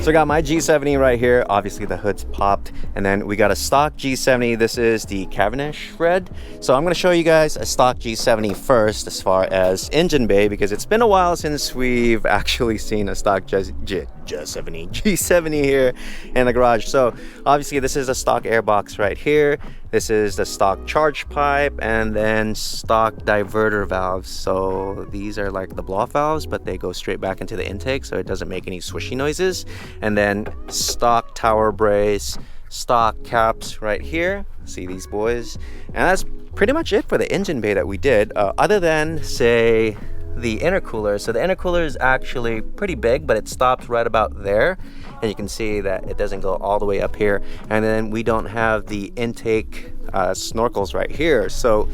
So I got my G70 right here. Obviously the hood's popped, and then we got a stock G70. This is the Cavendish red. So I'm going to show you guys a stock G70 first as far as engine bay, because it's been a while since we've actually seen a stock G70 here in the garage. So obviously this is a stock airbox right here. This is the stock charge pipe, and then stock diverter valves. So these are like the blow-off valves, but they go straight back into the intake, so it doesn't make any swishy noises. And then stock tower brace, stock caps right here. See these boys? And that's pretty much it for the engine bay that we did, other than, say, the intercooler. So the intercooler is actually pretty big, but it stops right about there, and you can see that it doesn't go all the way up here. And then we don't have the intake snorkels right here. So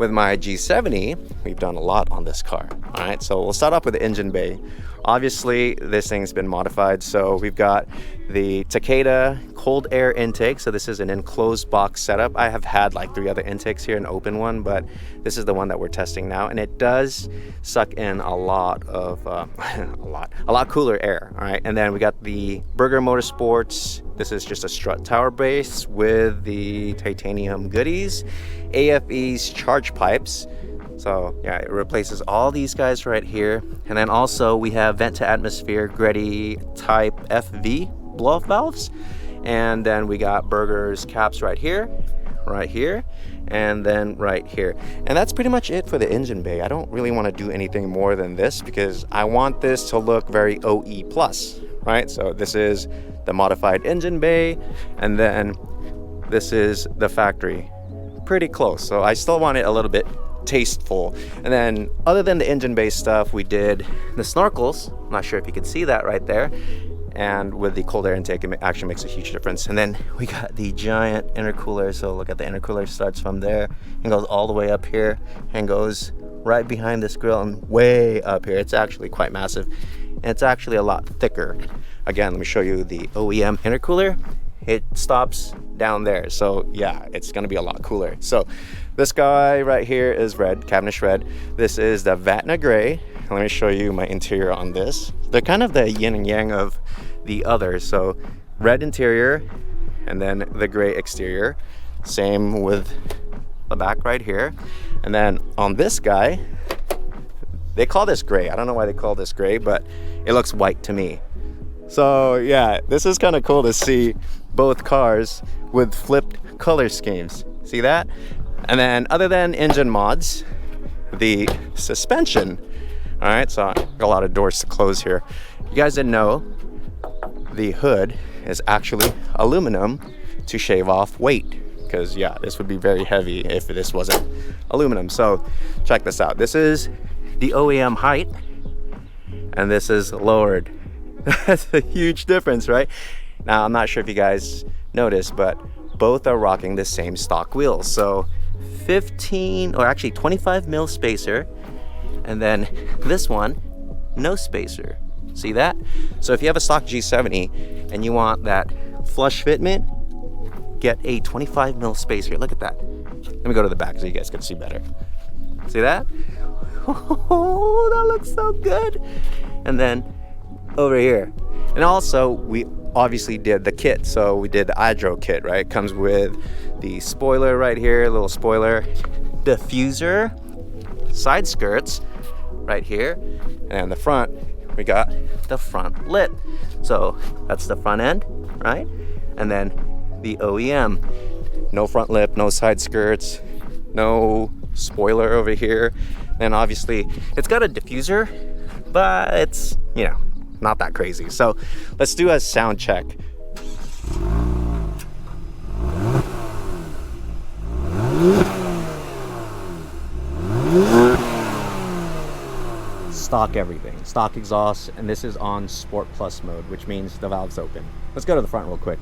with my G70, we've done a lot on this car. All right, so we'll start off with the engine bay. Obviously this thing's been modified, so we've got the Takeda cold air intake. So this is an enclosed box setup. I have had like 3 other intakes here, an open one, but this is the one that we're testing now, and it does suck in a lot of a lot cooler air. All right, and then we got the Berger Motorsports. This is just a strut tower base with the titanium goodies, AFE's charge pipes. So yeah, it replaces all these guys right here. And then also we have vent to atmosphere Greddy type FV blow-off valves. And then we got Berger's caps right here, and then right here. And that's pretty much it for the engine bay. I don't really want to do anything more than this, because I want this to look very OE plus, right? So this is the modified engine bay, and then this is the factory. Pretty close. So I still want it a little bit tasteful. And then other than the engine bay stuff, we did the snorkels. I'm not sure if you can see that right there. And with the cold air intake, it actually makes a huge difference. And then we got the giant intercooler. So look at the intercooler, starts from there and goes all the way up here and goes right behind this grill and way up here. It's actually quite massive, and it's actually a lot thicker. Again, let me show you the OEM intercooler. It stops down there, so yeah, it's gonna be a lot cooler. So this guy right here is red, Cavendish red. This is the Vatna gray. Let me show you my interior on this. They're kind of the yin and yang of the others. So red interior, and then the gray exterior. Same with the back right here. And then on this guy, they call this gray. I don't know why they call this gray, but it looks white to me. So yeah, this is kind of cool to see both cars with flipped color schemes. See that? And then other than engine mods, the suspension. All right, so I got a lot of doors to close here. You guys didn't know the hood is actually aluminum to shave off weight, because yeah, this would be very heavy if this wasn't aluminum. So check this out. This is the OEM height, and this is lowered. That's a huge difference, right? Now, I'm not sure if you guys noticed, but both are rocking the same stock wheels. So 15, or actually 25 mil spacer, and then this one, no spacer. See that? So if you have a stock G70 and you want that flush fitment, get a 25 mil spacer. Look at that. Let me go to the back so you guys can see better. See that? Oh, that looks so good. And then over here. And also, we obviously did the kit. So we did the hydro kit, right? It comes with the spoiler right here, little spoiler, diffuser, side skirts right here, and on the front, we got the front lip. So that's the front end, right? And then the OEM, no front lip, no side skirts, no spoiler over here. And obviously, it's got a diffuser, but it's, you know, not that crazy. So let's do a sound check. Stock everything, stock exhaust, and this is on Sport Plus mode, which means the valve's open. Let's go to the front real quick.